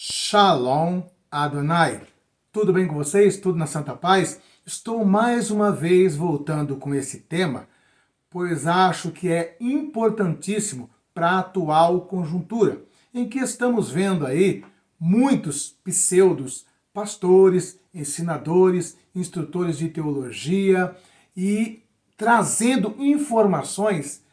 Shalom Adonai. Tudo bem com vocês? Tudo na Santa Paz? Estou mais uma vez voltando com esse tema, pois acho que é importantíssimo para a atual conjuntura, em que estamos vendo aí muitos pseudos pastores, ensinadores, instrutores de teologia e trazendo informações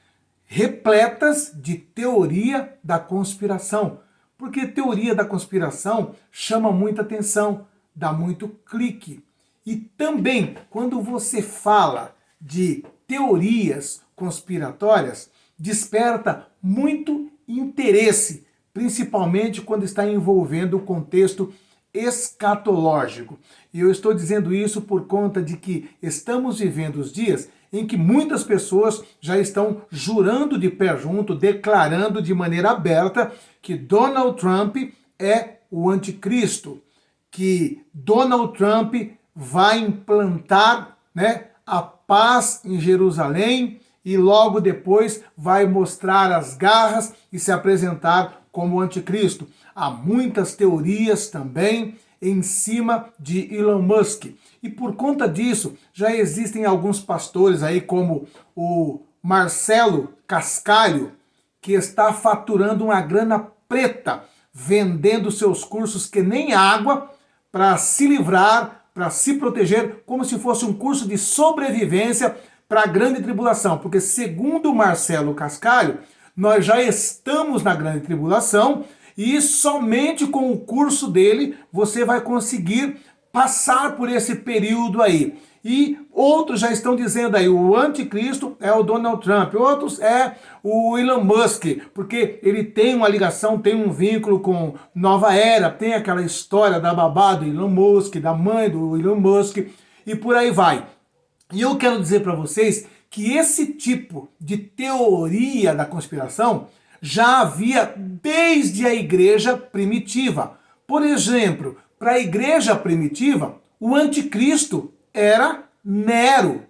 repletas de teoria da conspiração. Porque teoria da conspiração chama muita atenção, dá muito clique. E também, quando você fala de teorias conspiratórias, desperta muito interesse, principalmente quando está envolvendo o contexto escatológico. E eu estou dizendo isso por conta de que estamos vivendo os dias em que muitas pessoas já estão jurando de pé junto, declarando de maneira aberta que Donald Trump é o anticristo, que Donald Trump vai implantar, a paz em Jerusalém e logo depois vai mostrar as garras e se apresentar como anticristo. Há muitas teorias também em cima de Elon Musk. E por conta disso, já existem alguns pastores aí, como o Marcelo Cascalho, que está faturando uma grana preta, vendendo seus cursos que nem água, para se livrar, para se proteger, como se fosse um curso de sobrevivência para a grande tribulação. Porque segundo o Marcelo Cascalho, nós já estamos na grande tribulação e somente com o curso dele você vai conseguir passar por esse período aí. E outros já estão dizendo aí, o anticristo é o Donald Trump, outros é o Elon Musk, porque ele tem uma ligação, tem um vínculo com Nova Era, tem aquela história da babá do Elon Musk, da mãe do Elon Musk, e por aí vai. E eu quero dizer para vocês que esse tipo de teoria da conspiração já havia desde a igreja primitiva. Por exemplo, para a igreja primitiva, o anticristo era Nero.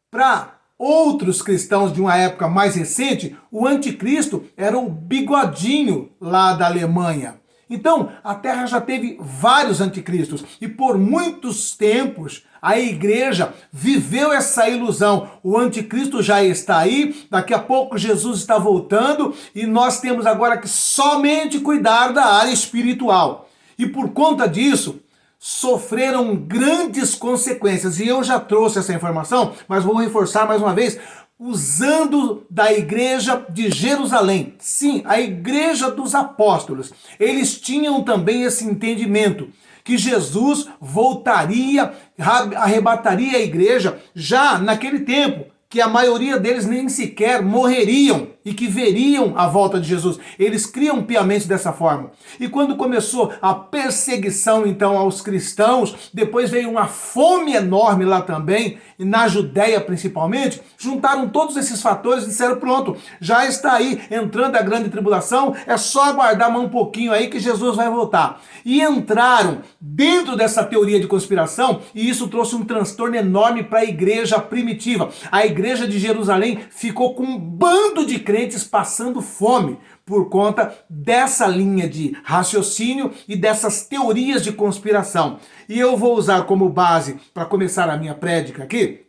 Para outros cristãos de uma época mais recente, o anticristo era o bigodinho lá da Alemanha. Então, a Terra já teve vários anticristos e por muitos tempos a igreja viveu essa ilusão. O anticristo já está aí, daqui a pouco Jesus está voltando e nós temos agora que somente cuidar da área espiritual. E por conta disso, sofreram grandes consequências. E eu já trouxe essa informação, mas vou reforçar mais uma vez, usando da igreja de Jerusalém. Sim, a igreja dos apóstolos. Eles tinham também esse entendimento, que Jesus voltaria, arrebataria a igreja já naquele tempo, que a maioria deles nem sequer morreriam e que veriam a volta de Jesus. Eles criam piamente dessa forma. E quando começou a perseguição então aos cristãos, depois veio uma fome enorme lá também, e na Judéia principalmente, juntaram todos esses fatores e disseram, pronto, já está aí entrando a grande tribulação, é só aguardar mais um pouquinho aí que Jesus vai voltar. E entraram dentro dessa teoria de conspiração e isso trouxe um transtorno enorme para a igreja primitiva. A igreja de Jerusalém ficou com um bando de crentes passando fome por conta dessa linha de raciocínio e dessas teorias de conspiração. E eu vou usar como base, para começar a minha prédica aqui,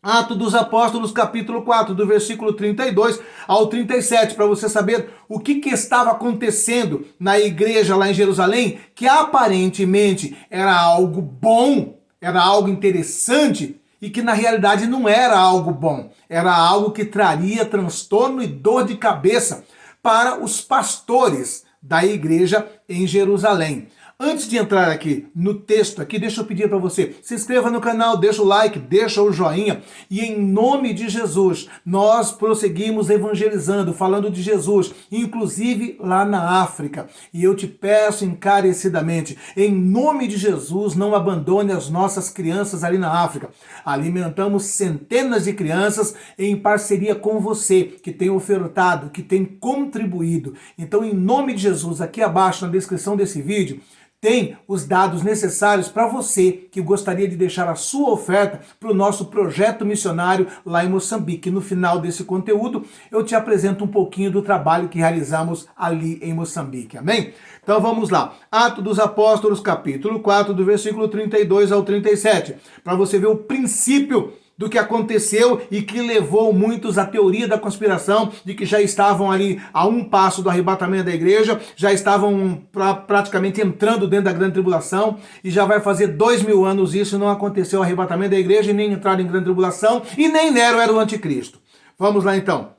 Atos dos Apóstolos, capítulo 4, do versículo 32 ao 37, para você saber o que estava acontecendo na igreja lá em Jerusalém, que aparentemente era algo bom, era algo interessante, e que na realidade não era algo bom, era algo que traria transtorno e dor de cabeça para os pastores da igreja em Jerusalém. Antes de entrar aqui no texto aqui, deixa eu pedir para você, se inscreva no canal, deixa o like, deixa o joinha e em nome de Jesus, nós prosseguimos evangelizando, falando de Jesus, inclusive lá na África. E eu te peço encarecidamente, em nome de Jesus, não abandone as nossas crianças ali na África. Alimentamos centenas de crianças em parceria com você, que tem ofertado, que tem contribuído. Então, em nome de Jesus, aqui abaixo na descrição desse vídeo, tem os dados necessários para você que gostaria de deixar a sua oferta para o nosso projeto missionário lá em Moçambique. No final desse conteúdo, eu te apresento um pouquinho do trabalho que realizamos ali em Moçambique, amém? Então vamos lá, Atos dos Apóstolos, capítulo 4, do versículo 32 ao 37, para você ver o princípio do que aconteceu e que levou muitos à teoria da conspiração de que já estavam ali a um passo do arrebatamento da igreja, já estavam praticamente entrando dentro da grande tribulação e já vai fazer 2000 anos isso, não aconteceu o arrebatamento da igreja e nem entraram em grande tribulação e nem Nero era o anticristo. Vamos lá então.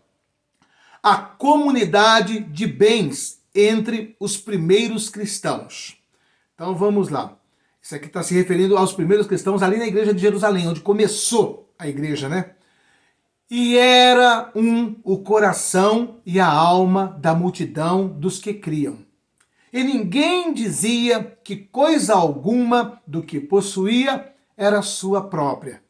A comunidade de bens entre os primeiros cristãos. Então vamos lá. Isso aqui está se referindo aos primeiros cristãos ali na igreja de Jerusalém, onde começou a igreja, né? E era o coração e a alma da multidão dos que criam. E ninguém dizia que coisa alguma do que possuía era sua própria,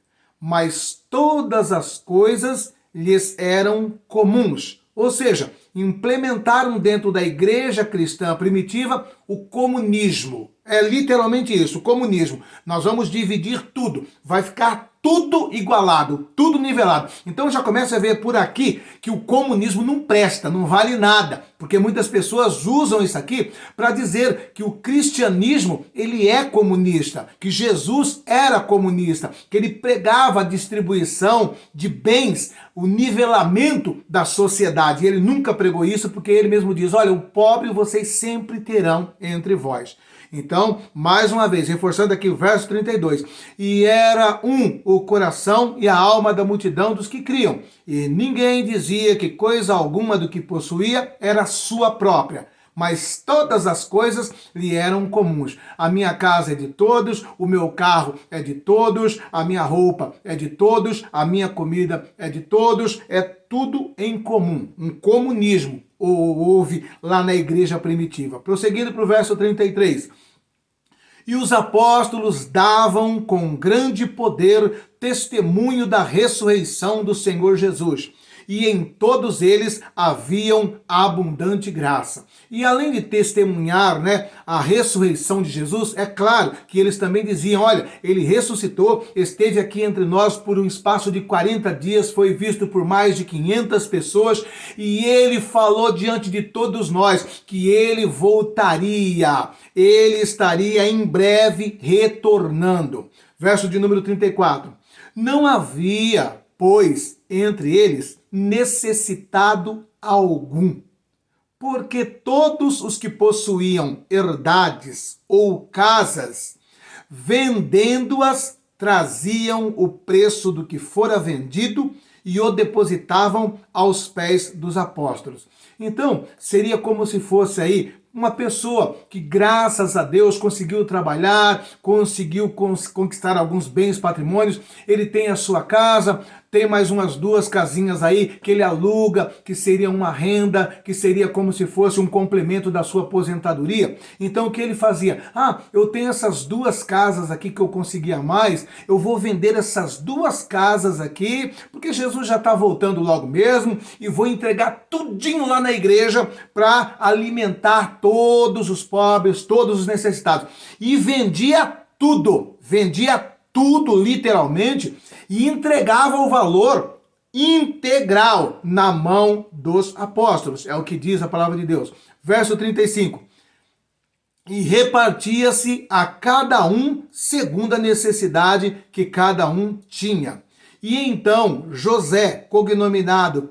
mas todas as coisas lhes eram comuns. Ou seja, implementaram dentro da igreja cristã primitiva o comunismo. É literalmente isso, o comunismo. Nós vamos dividir tudo, vai ficar tudo igualado, tudo nivelado. Então já começa a ver por aqui que o comunismo não presta, não vale nada, porque muitas pessoas usam isso aqui para dizer que o cristianismo ele é comunista, que Jesus era comunista, que ele pregava a distribuição de bens, o nivelamento da sociedade. E ele nunca pregou isso porque ele mesmo diz, olha, o pobre vocês sempre terão entre vós. Então, mais uma vez, reforçando aqui o verso 32. E era o coração e a alma da multidão dos que criam. E ninguém dizia que coisa alguma do que possuía era sua própria, mas todas as coisas lhe eram comuns. A minha casa é de todos, o meu carro é de todos, a minha roupa é de todos, a minha comida é de todos, é tudo em comum. Um comunismo houve lá na igreja primitiva. Prosseguindo para o verso 33. E os apóstolos davam com grande poder testemunho da ressurreição do Senhor Jesus. E em todos eles haviam abundante graça. E além de testemunhar, a ressurreição de Jesus, é claro que eles também diziam, olha, ele ressuscitou, esteve aqui entre nós por um espaço de 40 dias, foi visto por mais de 500 pessoas, e ele falou diante de todos nós que ele voltaria, ele estaria em breve retornando. Verso de número 34. Não havia, pois, entre eles, necessitado algum, porque todos os que possuíam herdades ou casas, vendendo-as, traziam o preço do que fora vendido e o depositavam aos pés dos apóstolos. Então, seria como se fosse aí uma pessoa que, graças a Deus, conseguiu trabalhar, conseguiu conquistar alguns bens, patrimônios, ele tem a sua casa, tem mais umas 2 casinhas aí que ele aluga, que seria uma renda, que seria como se fosse um complemento da sua aposentadoria. Então o que ele fazia? Eu tenho essas 2 casas aqui que eu conseguia mais, eu vou vender essas 2 casas aqui, porque Jesus já está voltando logo mesmo, e vou entregar tudinho lá na igreja para alimentar todos os pobres, todos os necessitados. E vendia tudo literalmente, e entregava o valor integral na mão dos apóstolos. É o que diz a palavra de Deus. Verso 35. E repartia-se a cada um segundo a necessidade que cada um tinha. E então José, cognominado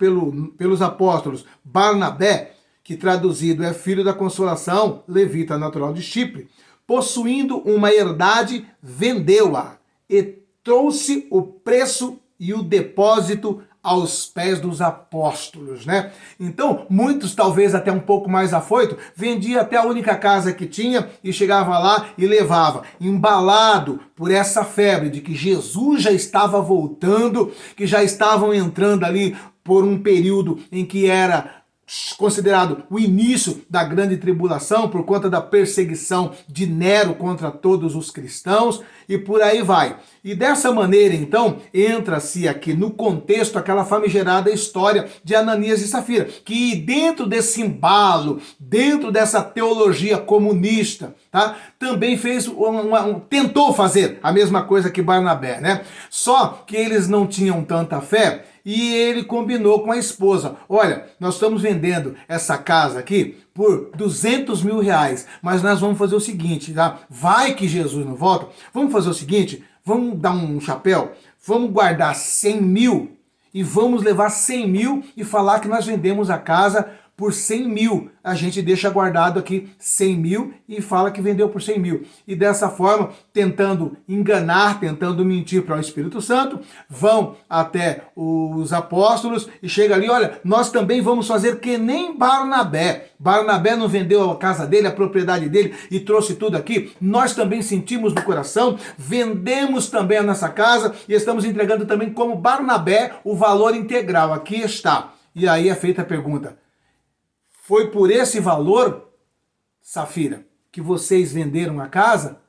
pelos apóstolos Barnabé, que traduzido é filho da consolação, levita natural de Chipre, possuindo uma herdade, vendeu-a e trouxe o preço e o depósito aos pés dos apóstolos, Então, muitos, talvez até um pouco mais afoito, vendia até a única casa que tinha e chegava lá e levava, embalado por essa febre de que Jesus já estava voltando, que já estavam entrando ali por um período em que era considerado o início da grande tribulação por conta da perseguição de Nero contra todos os cristãos e por aí vai. E dessa maneira, então, entra-se aqui no contexto aquela famigerada história de Ananias e Safira, que dentro desse embalo, dentro dessa teologia comunista, tá, também fez tentou fazer a mesma coisa que Barnabé, né? Só que eles não tinham tanta fé. E ele combinou com a esposa, olha, nós estamos vendendo essa casa aqui por 200 mil reais, mas nós vamos fazer o seguinte, tá? Vai que Jesus não volta, vamos fazer o seguinte, vamos dar um chapéu, vamos guardar 100 mil e vamos levar 100 mil e falar que nós vendemos a casa por 100 mil. A gente deixa guardado aqui 100 mil e fala que vendeu por 100 mil. E dessa forma, tentando enganar, tentando mentir para o Espírito Santo, vão até os apóstolos e chega ali, olha, nós também vamos fazer que nem Barnabé. Barnabé não vendeu a casa dele, a propriedade dele e trouxe tudo aqui. Nós também sentimos no coração, vendemos também a nossa casa e estamos entregando também como Barnabé o valor integral. Aqui está. E aí é feita a pergunta, foi por esse valor, Safira, que vocês venderam a casa?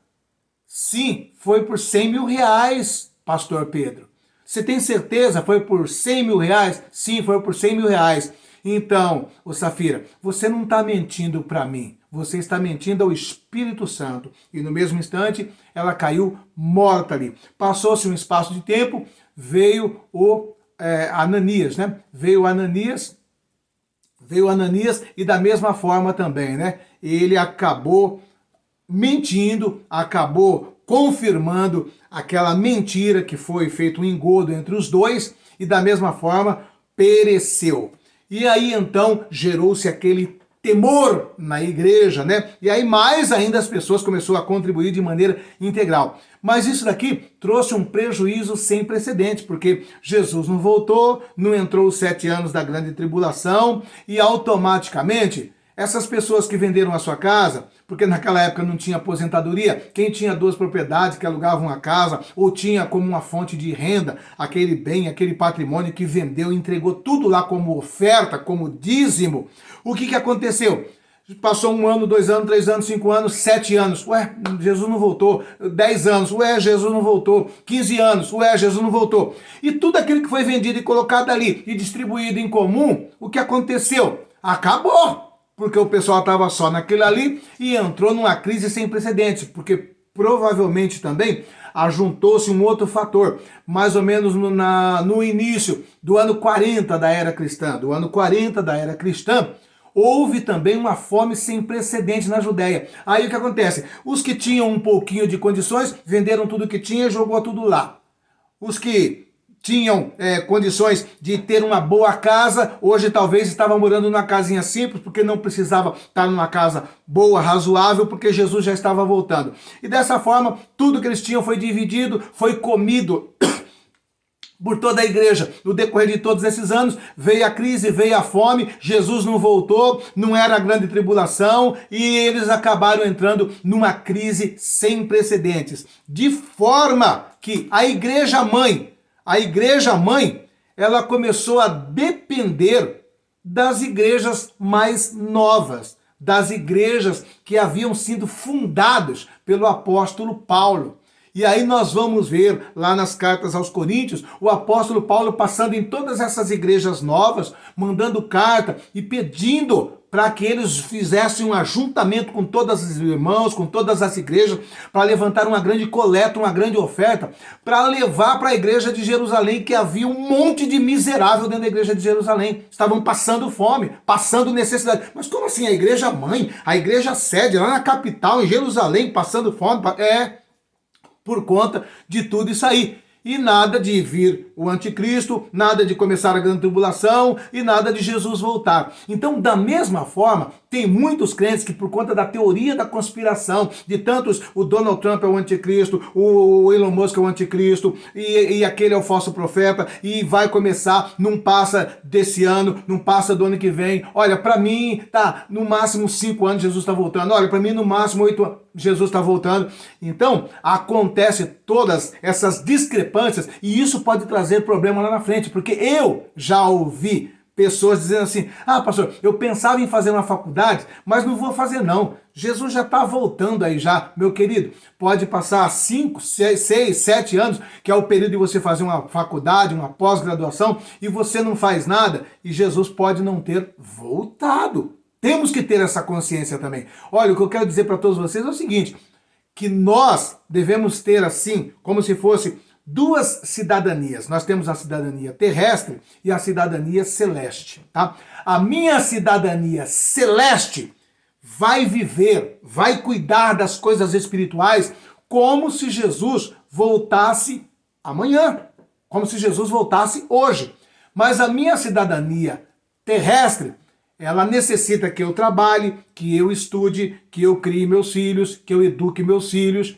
Sim, foi por 100 mil reais, pastor Pedro. Você tem certeza? Foi por 100 mil reais? Sim, foi por 100 mil reais. Então, ô Safira, você não está mentindo para mim. Você está mentindo ao Espírito Santo. E no mesmo instante, ela caiu morta ali. Passou-se um espaço de tempo, veio o Ananias, né? Veio Ananias e da mesma forma também, né? Ele acabou mentindo, acabou confirmando aquela mentira que foi feito um engodo entre os dois e da mesma forma pereceu. E aí então gerou-se aquele temor na igreja, né? E aí mais ainda as pessoas começaram a contribuir de maneira integral. Mas isso daqui trouxe um prejuízo sem precedentes, porque Jesus não voltou, não entrou os 7 anos da grande tribulação e automaticamente essas pessoas que venderam a sua casa, porque naquela época não tinha aposentadoria, quem tinha 2 propriedades que alugavam a casa ou tinha como uma fonte de renda aquele bem, aquele patrimônio que vendeu e entregou tudo lá como oferta, como dízimo, o que aconteceu? Passou 1 ano, 2 anos, 3 anos, 5 anos, 7 anos. Ué, Jesus não voltou. 10 anos. Ué, Jesus não voltou. 15 anos. Ué, Jesus não voltou. E tudo aquilo que foi vendido e colocado ali e distribuído em comum, o que aconteceu? Acabou. Porque o pessoal estava só naquele ali e entrou numa crise sem precedentes. Porque provavelmente também ajuntou-se um outro fator. Mais ou menos no início do ano 40 da era cristã. Houve também uma fome sem precedentes na Judéia. Aí o que acontece? Os que tinham um pouquinho de condições, venderam tudo que tinha e jogou tudo lá. Os que tinham condições de ter uma boa casa, hoje talvez estavam morando numa casinha simples, porque não precisava estar numa casa boa, razoável, porque Jesus já estava voltando. E dessa forma, tudo que eles tinham foi dividido, foi comido por toda a igreja. No decorrer de todos esses anos, veio a crise, veio a fome, Jesus não voltou, não era a grande tribulação, e eles acabaram entrando numa crise sem precedentes. De forma que a igreja mãe, ela começou a depender das igrejas mais novas, das igrejas que haviam sido fundadas pelo apóstolo Paulo. E aí nós vamos ver lá nas cartas aos Coríntios, o apóstolo Paulo passando em todas essas igrejas novas, mandando carta e pedindo para que eles fizessem um ajuntamento com todos os irmãos, com todas as igrejas, para levantar uma grande coleta, uma grande oferta, para levar para a igreja de Jerusalém, que havia um monte de miserável dentro da igreja de Jerusalém. Estavam passando fome, passando necessidade. Mas como assim? A igreja mãe, a igreja sede, lá na capital, em Jerusalém, passando fome? Por conta de tudo isso aí. E nada de vir o anticristo, nada de começar a grande tribulação e nada de Jesus voltar. Então, da mesma forma, tem muitos crentes que por conta da teoria da conspiração, de tantos, o Donald Trump é o anticristo, o Elon Musk é o anticristo, e aquele é o falso profeta, e vai começar, não passa desse ano, não passa do ano que vem. Olha, para mim, tá, no máximo 5 anos Jesus está voltando. Olha, para mim, no máximo 8 anos Jesus está voltando. Então, acontece todas essas discrepâncias, e isso pode trazer problema lá na frente, porque eu já ouvi pessoas dizendo assim, pastor, eu pensava em fazer uma faculdade, mas não vou fazer não. Jesus já está voltando aí já, meu querido. Pode passar 5, 6, 7 anos, que é o período de você fazer uma faculdade, uma pós-graduação, e você não faz nada, e Jesus pode não ter voltado. Temos que ter essa consciência também. Olha, o que eu quero dizer para todos vocês é o seguinte, que nós devemos ter assim, como se fosse duas cidadanias. Nós temos a cidadania terrestre e a cidadania celeste, tá? A minha cidadania celeste vai viver, vai cuidar das coisas espirituais como se Jesus voltasse amanhã, como se Jesus voltasse hoje. Mas a minha cidadania terrestre, ela necessita que eu trabalhe, que eu estude, que eu crie meus filhos, que eu eduque meus filhos,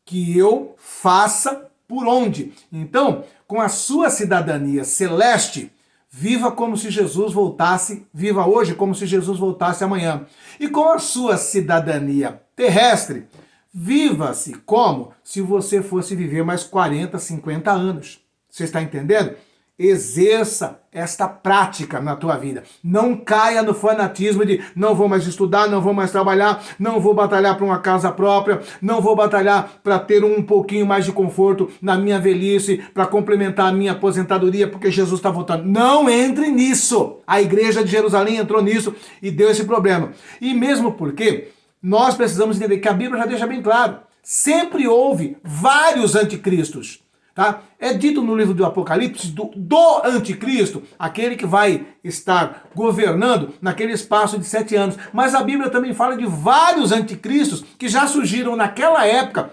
que eu faça por onde. Então, com a sua cidadania celeste, viva como se Jesus voltasse, viva hoje como se Jesus voltasse amanhã. E com a sua cidadania terrestre, viva-se como se você fosse viver mais 40, 50 anos. Você está entendendo? Exerça esta prática na tua vida. Não caia no fanatismo de não vou mais estudar, não vou mais trabalhar, não vou batalhar para uma casa própria, não vou batalhar para ter um pouquinho mais de conforto na minha velhice, para complementar a minha aposentadoria, porque Jesus está voltando. Não entre nisso. A igreja de Jerusalém entrou nisso e deu esse problema. E mesmo porque nós precisamos entender que a Bíblia já deixa bem claro, sempre houve vários anticristos. Tá? É dito no livro do Apocalipse do anticristo, aquele que vai estar governando naquele espaço de 7 anos. Mas a Bíblia também fala de vários anticristos que já surgiram naquela época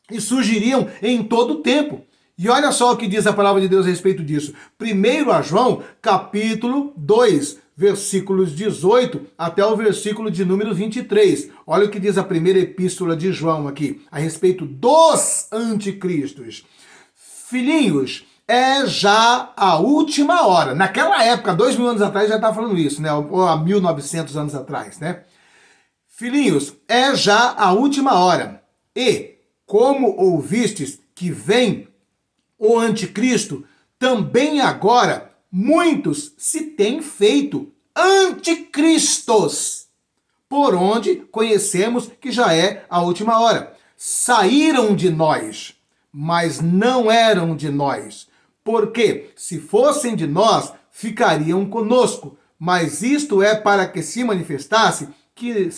e surgiriam em todo o tempo. E olha só o que diz a palavra de Deus a respeito disso. 1 João, capítulo 2, versículos 18 até o versículo de número 23. Olha o que diz a primeira epístola de João aqui, a respeito dos anticristos. Filhinhos, é já a última hora. Naquela época, 2000 anos atrás, já estava falando isso, né? Ou há 1900 anos atrás, né? Filhinhos, é já a última hora. E, como ouvistes que vem o anticristo, também agora muitos se têm feito anticristos, por onde conhecemos que já é a última hora. Saíram de nós, mas não eram de nós, porque se fossem de nós, ficariam conosco, mas isto é para que se manifestasse que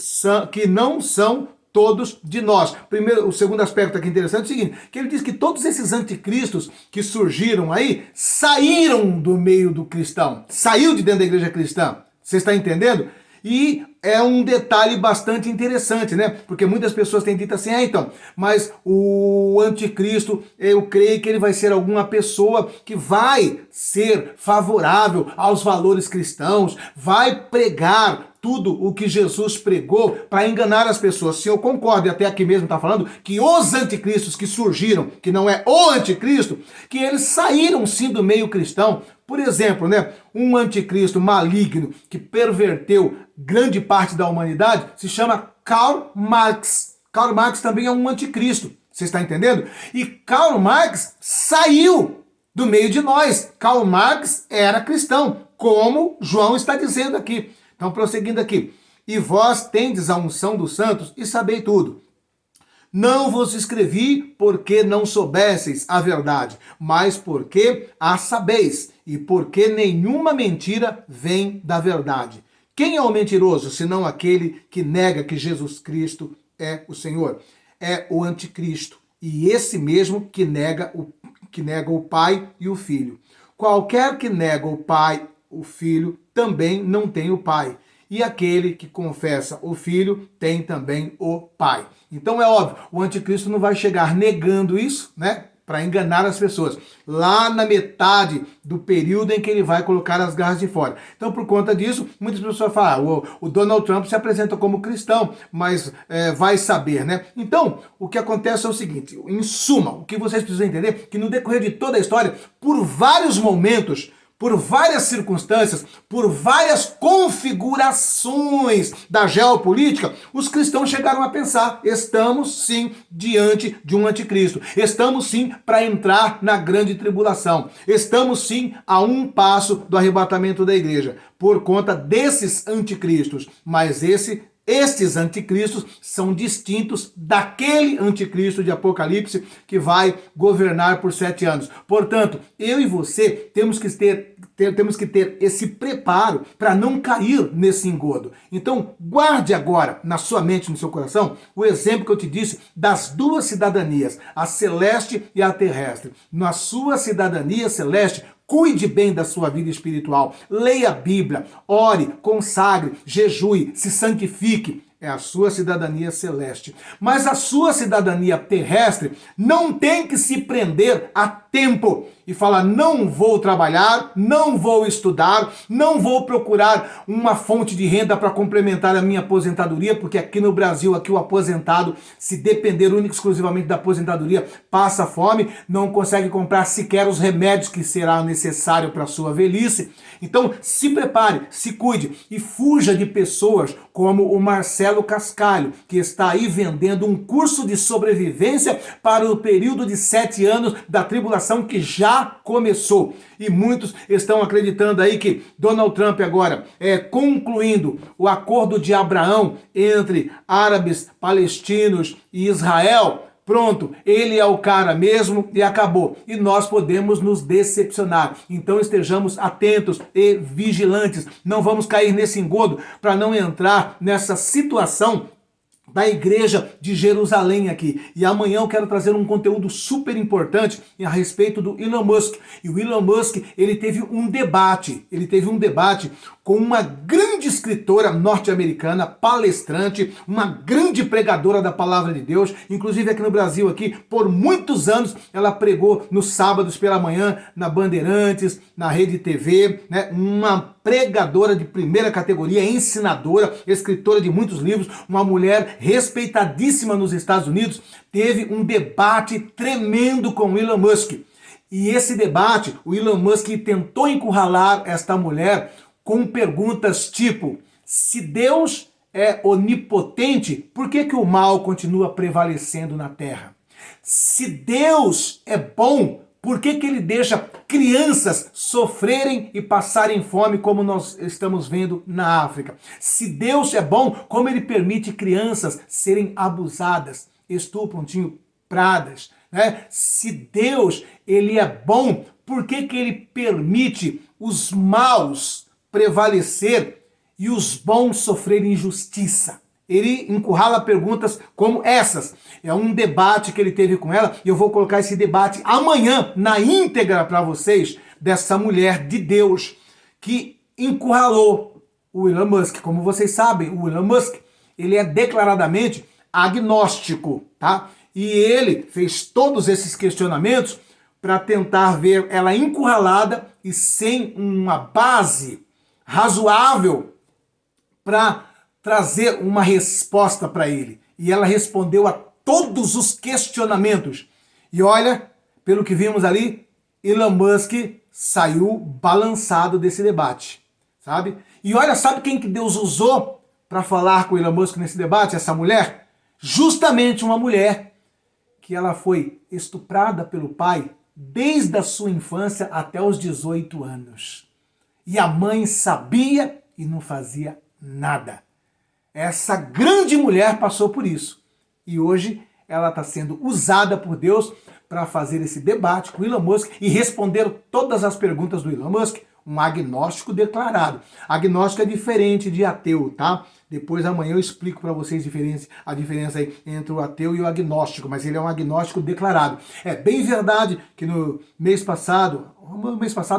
não são todos de nós. Primeiro, o segundo aspecto aqui interessante é o seguinte, que ele diz que todos esses anticristos que surgiram aí, saíram do meio do cristão, saiu de dentro da igreja cristã. Você está entendendo? E é um detalhe bastante interessante, né? Porque muitas pessoas têm dito assim, então, mas o anticristo, eu creio que ele vai ser alguma pessoa que vai ser favorável aos valores cristãos, vai pregar tudo o que Jesus pregou para enganar as pessoas. Se eu concordo, e até aqui mesmo está falando, que os anticristos que surgiram, que não é o anticristo, que eles saíram sim do meio cristão. Por exemplo, né, um anticristo maligno que perverteu grande parte da humanidade se chama Karl Marx. Karl Marx também é um anticristo, você está entendendo? E Karl Marx saiu do meio de nós. Karl Marx era cristão, como João está dizendo aqui. Então, prosseguindo aqui. E vós tendes a unção dos santos e sabei tudo. Não vos escrevi porque não soubesseis a verdade, mas porque a sabeis, e porque nenhuma mentira vem da verdade. Quem é o mentiroso, senão aquele que nega que Jesus Cristo é o Senhor? É o anticristo, e esse mesmo que nega o Pai e o Filho. Qualquer que nega o Pai, o Filho, também não tem o Pai. E aquele que confessa o Filho tem também o Pai. Então é óbvio, o anticristo não vai chegar negando isso, né? Para enganar as pessoas. Lá na metade do período em que ele vai colocar as garras de fora. Então, por conta disso, muitas pessoas falam, o Donald Trump se apresenta como cristão, mas vai saber, né? Então, o que acontece é o seguinte, em suma, o que vocês precisam entender, que no decorrer de toda a história, por vários momentos, por várias circunstâncias, por várias configurações da geopolítica, os cristãos chegaram a pensar: estamos sim diante de um anticristo, estamos sim para entrar na grande tribulação, estamos sim a um passo do arrebatamento da igreja, por conta desses anticristos. Mas estes anticristos são distintos daquele anticristo de Apocalipse que vai governar por 7 anos. Portanto, eu e você temos que ter esse preparo para não cair nesse engodo. Então, guarde agora na sua mente, no seu coração, o exemplo que eu te disse das duas cidadanias, a celeste e a terrestre. Na sua cidadania celeste, cuide bem da sua vida espiritual, leia a Bíblia, ore, consagre, jejue, se santifique. É a sua cidadania celeste. Mas a sua cidadania terrestre não tem que se prender a tempo e falar: não vou trabalhar, não vou estudar, não vou procurar uma fonte de renda para complementar a minha aposentadoria, porque aqui no Brasil, aqui o aposentado, se depender única e exclusivamente da aposentadoria, passa fome, não consegue comprar sequer os remédios que será necessário para a sua velhice. Então, se prepare, se cuide e fuja de pessoas como o Marcelo Cascalho, que está aí vendendo um curso de sobrevivência para o período de 7 anos da tribulação que já começou. E muitos estão acreditando aí que Donald Trump agora, concluindo o acordo de Abraão entre árabes, palestinos e Israel, pronto, ele é o cara mesmo e acabou. E nós podemos nos decepcionar. Então estejamos atentos e vigilantes. Não vamos cair nesse engodo para não entrar nessa situação da igreja de Jerusalém aqui. E amanhã eu quero trazer um conteúdo super importante a respeito do Elon Musk. E o Elon Musk, ele teve um debate com uma grande escritora norte-americana, palestrante, uma grande pregadora da palavra de Deus, inclusive aqui no Brasil, aqui, por muitos anos, ela pregou nos sábados pela manhã, na Bandeirantes, na Rede TV, né? Uma pregadora de primeira categoria, ensinadora, escritora de muitos livros, uma mulher respeitadíssima nos Estados Unidos, teve um debate tremendo com o Elon Musk. E esse debate, o Elon Musk tentou encurralar esta mulher com perguntas tipo: se Deus é onipotente, por que o mal continua prevalecendo na Terra? Se Deus é bom, por que ele deixa crianças sofrerem e passarem fome como nós estamos vendo na África? Se Deus é bom, como ele permite crianças serem abusadas, estupradas, né? Se Deus ele é bom, por que ele permite os maus prevalecer e os bons sofrerem injustiça? Ele encurrala perguntas como essas. É um debate que ele teve com ela e eu vou colocar esse debate amanhã na íntegra para vocês, dessa mulher de Deus que encurralou o Elon Musk. Como vocês sabem, o Elon Musk, ele é declaradamente agnóstico, tá? E ele fez todos esses questionamentos para tentar ver ela encurralada e sem uma base razoável para trazer uma resposta para ele. E ela respondeu a todos os questionamentos. E olha, pelo que vimos ali, Elon Musk saiu balançado desse debate, sabe? E olha, sabe quem que Deus usou para falar com Elon Musk nesse debate? Essa mulher? Justamente uma mulher que ela foi estuprada pelo pai desde a sua infância até os 18 anos. E a mãe sabia e não fazia nada. Essa grande mulher passou por isso. E hoje ela está sendo usada por Deus para fazer esse debate com Elon Musk e responder todas as perguntas do Elon Musk. Um agnóstico declarado. Agnóstico é diferente de ateu, tá? Depois amanhã eu explico para vocês a diferença aí entre o ateu e o agnóstico, mas ele é um agnóstico declarado. É bem verdade que no mês passado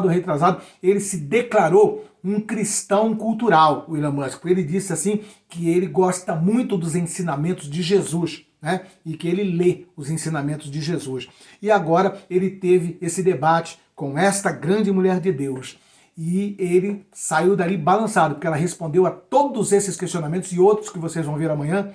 retrasado, ele se declarou um cristão cultural, o Elon Musk. Ele disse assim que ele gosta muito dos ensinamentos de Jesus, né? E que ele lê os ensinamentos de Jesus. E agora ele teve esse debate com esta grande mulher de Deus. E ele saiu dali balançado, porque ela respondeu a todos esses questionamentos e outros que vocês vão ver amanhã.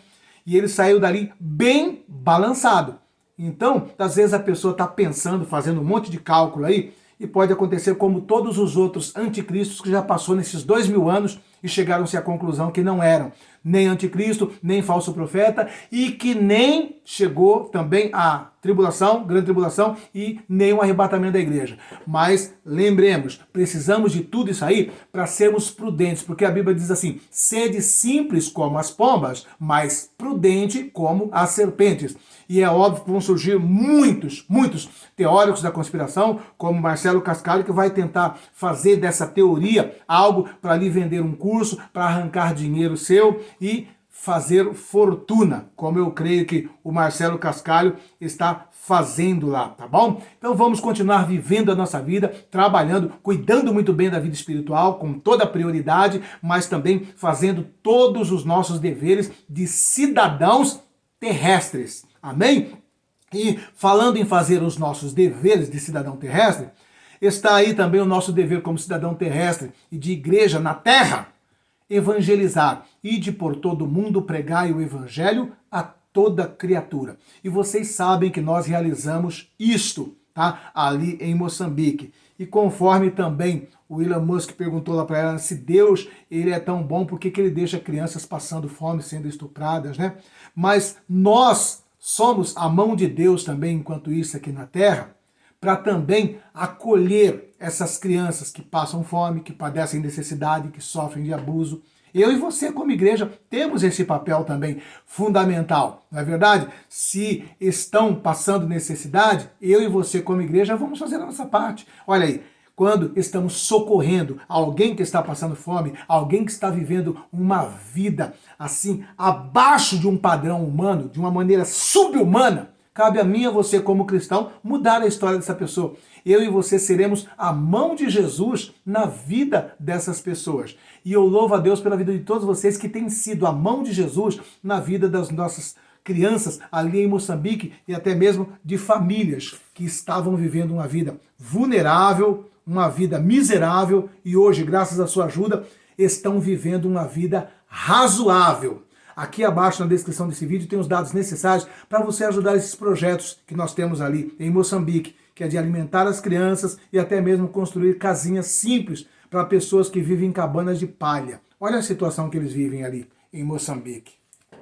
E ele saiu dali bem balançado. Então, às vezes a pessoa está pensando, fazendo um monte de cálculo aí, e pode acontecer como todos os outros anticristos que já passou nesses 2000 anos e chegaram-se à conclusão que não eram nem anticristo, nem falso profeta, e que nem chegou também a tribulação, grande tribulação, e nem o arrebatamento da igreja. Mas lembremos, precisamos de tudo isso aí para sermos prudentes, porque a Bíblia diz assim: sede simples como as pombas, mas prudente como as serpentes. E é óbvio que vão surgir muitos teóricos da conspiração, como Marcelo Cascalho, que vai tentar fazer dessa teoria algo para lhe vender um curso, para arrancar dinheiro seu e fazer fortuna, como eu creio que o Marcelo Cascalho está fazendo lá, tá bom? Então vamos continuar vivendo a nossa vida, trabalhando, cuidando muito bem da vida espiritual, com toda a prioridade, mas também fazendo todos os nossos deveres de cidadãos terrestres. Amém? E falando em fazer os nossos deveres de cidadão terrestre, está aí também o nosso dever como cidadão terrestre e de igreja na terra, evangelizar, ide por todo mundo, pregai o evangelho a toda criatura. E vocês sabem que nós realizamos isto, tá? Ali em Moçambique. E conforme também o Elon Musk perguntou lá para ela, se Deus ele é tão bom, por que ele deixa crianças passando fome, sendo estupradas, né? Mas nós somos a mão de Deus também, enquanto isso aqui na terra, para também acolher essas crianças que passam fome, que padecem necessidade, que sofrem de abuso. Eu e você, como igreja, temos esse papel também fundamental, não é verdade? Se estão passando necessidade, eu e você, como igreja, vamos fazer a nossa parte. Olha aí, quando estamos socorrendo alguém que está passando fome, alguém que está vivendo uma vida assim, abaixo de um padrão humano, de uma maneira sub-humana, cabe a mim e a você, como cristão, mudar a história dessa pessoa. Eu e você seremos a mão de Jesus na vida dessas pessoas. E eu louvo a Deus pela vida de todos vocês que têm sido a mão de Jesus na vida das nossas crianças ali em Moçambique e até mesmo de famílias que estavam vivendo uma vida vulnerável, uma vida miserável e hoje, graças à sua ajuda, estão vivendo uma vida razoável. Aqui abaixo na descrição desse vídeo tem os dados necessários para você ajudar esses projetos que nós temos ali em Moçambique, que é de alimentar as crianças e até mesmo construir casinhas simples para pessoas que vivem em cabanas de palha. Olha a situação que eles vivem ali em Moçambique.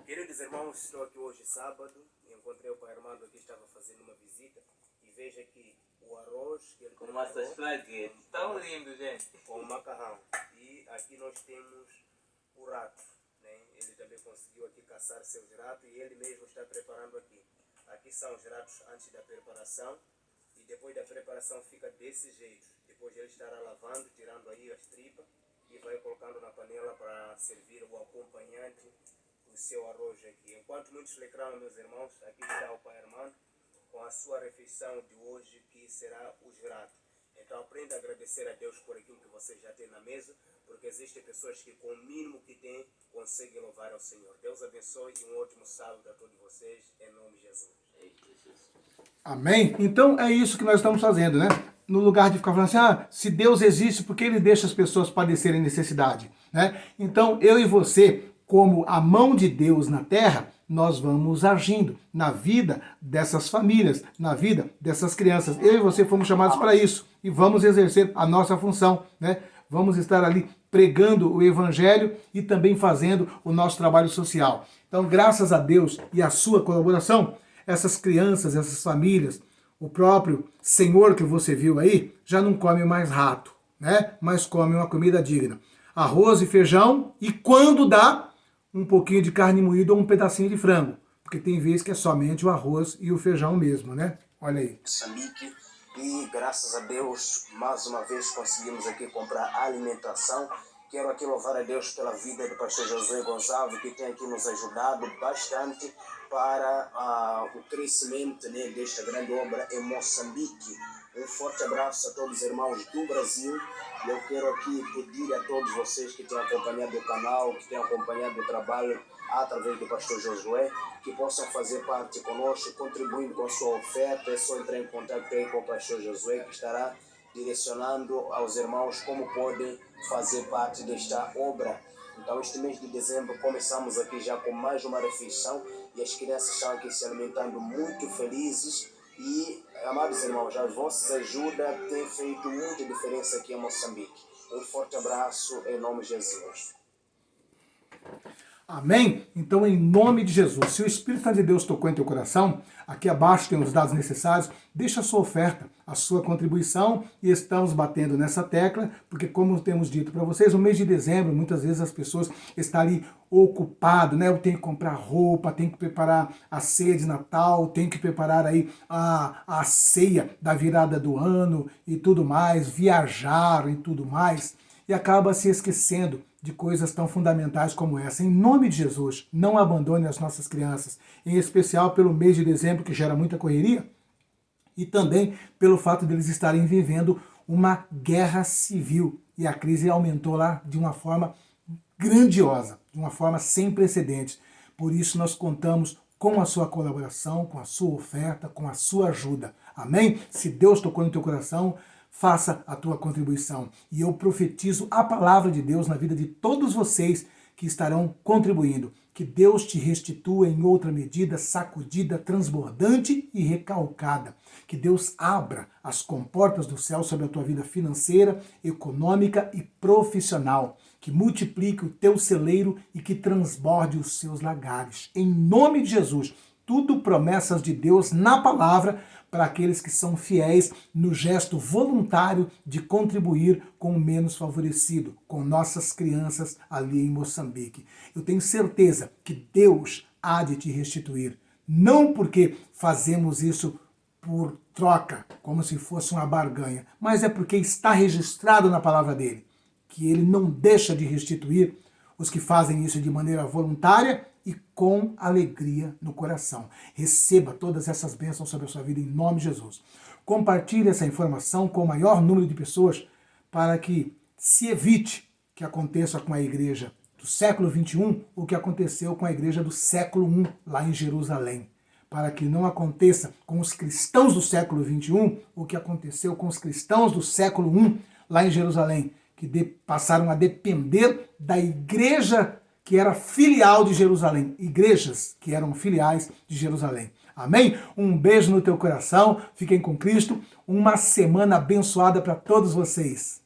Queridos irmãos, estou aqui hoje sábado e encontrei o Pai Armando que estava fazendo uma visita e veja que o arroz que ele com essas flaguetes, tão lindo, gente. Com o macarrão. E aqui nós temos o rato. Ele também conseguiu aqui caçar seus ratos e ele mesmo está preparando aqui. Aqui são os ratos antes da preparação e depois da preparação fica desse jeito. Depois ele estará lavando, tirando aí as tripas e vai colocando na panela para servir o acompanhante do seu arroz aqui. Enquanto muitos reclamam, meus irmãos, aqui está o Pai Armando com a sua refeição de hoje que será os ratos. Então aprenda a agradecer a Deus por aquilo que você já tem na mesa, porque existem pessoas que com o mínimo que têm conseguem louvar ao Senhor. Deus abençoe e um ótimo sábado a todos vocês, em nome de Jesus. Amém? Então é isso que nós estamos fazendo, né? No lugar de ficar falando assim, se Deus existe, por que ele deixa as pessoas padecerem necessidade? Né? Então eu e você, como a mão de Deus na terra, nós vamos agindo na vida dessas famílias, na vida dessas crianças. Eu e você fomos chamados para isso e vamos exercer a nossa função, né? Vamos estar ali pregando o evangelho e também fazendo o nosso trabalho social. Então, graças a Deus e a sua colaboração, essas crianças, essas famílias, o próprio Senhor que você viu aí, já não come mais rato, né? Mas come uma comida digna. Arroz e feijão e quando dá, um pouquinho de carne moída ou um pedacinho de frango. Porque tem vezes que é somente o arroz e o feijão mesmo, né? Olha aí. Moçambique. E graças a Deus, mais uma vez conseguimos aqui comprar alimentação. Quero aqui louvar a Deus pela vida do pastor Josué Gonçalves, que tem aqui nos ajudado bastante para o crescimento, né, desta grande obra em Moçambique. Um forte abraço a todos os irmãos do Brasil. E eu quero aqui pedir a todos vocês que têm acompanhado o canal, que têm acompanhado o trabalho através do pastor Josué, que possam fazer parte conosco, contribuindo com a sua oferta. É só entrar em contato aí com o pastor Josué, que estará direcionando aos irmãos como podem fazer parte desta obra. Então, este mês de dezembro, começamos aqui já com mais uma refeição e as crianças estão aqui se alimentando muito felizes E, amados irmãos, as vossas ajudas têm feito muita diferença aqui em Moçambique. Um forte abraço em nome de Jesus. Amém? Então, em nome de Jesus, se o Espírito Santo de Deus tocou em teu coração, aqui abaixo tem os dados necessários, deixa a sua oferta, a sua contribuição, e estamos batendo nessa tecla, porque como temos dito para vocês, o mês de dezembro, muitas vezes as pessoas estão ali ocupadas, né? Eu tenho que comprar roupa, tenho que preparar a ceia de Natal, tenho que preparar aí a ceia da virada do ano e tudo mais, viajar e tudo mais, e acaba se esquecendo de coisas tão fundamentais como essa. Em nome de Jesus, não abandone as nossas crianças, em especial pelo mês de dezembro, que gera muita correria, e também pelo fato de eles estarem vivendo uma guerra civil. E a crise aumentou lá de uma forma grandiosa, de uma forma sem precedentes. Por isso nós contamos com a sua colaboração, com a sua oferta, com a sua ajuda. Amém? Se Deus tocou no teu coração, faça a tua contribuição. E eu profetizo a palavra de Deus na vida de todos vocês que estarão contribuindo. Que Deus te restitua em outra medida, sacudida, transbordante e recalcada. Que Deus abra as comportas do céu sobre a tua vida financeira, econômica e profissional. Que multiplique o teu celeiro e que transborde os seus lagares. Em nome de Jesus, tudo promessas de Deus na palavra, para aqueles que são fiéis no gesto voluntário de contribuir com o menos favorecido, com nossas crianças ali em Moçambique. Eu tenho certeza que Deus há de te restituir, não porque fazemos isso por troca, como se fosse uma barganha, mas é porque está registrado na palavra dele, que ele não deixa de restituir os que fazem isso de maneira voluntária e com alegria no coração. Receba todas essas bênçãos sobre a sua vida em nome de Jesus. Compartilhe essa informação com o maior número de pessoas para que se evite que aconteça com a igreja do século XXI o que aconteceu com a igreja do século I lá em Jerusalém. Para que não aconteça com os cristãos do século XXI o que aconteceu com os cristãos do século I lá em Jerusalém, que passaram a depender da igreja que era filial de Jerusalém, igrejas que eram filiais de Jerusalém. Amém? Um beijo no teu coração, fiquem com Cristo, uma semana abençoada para todos vocês.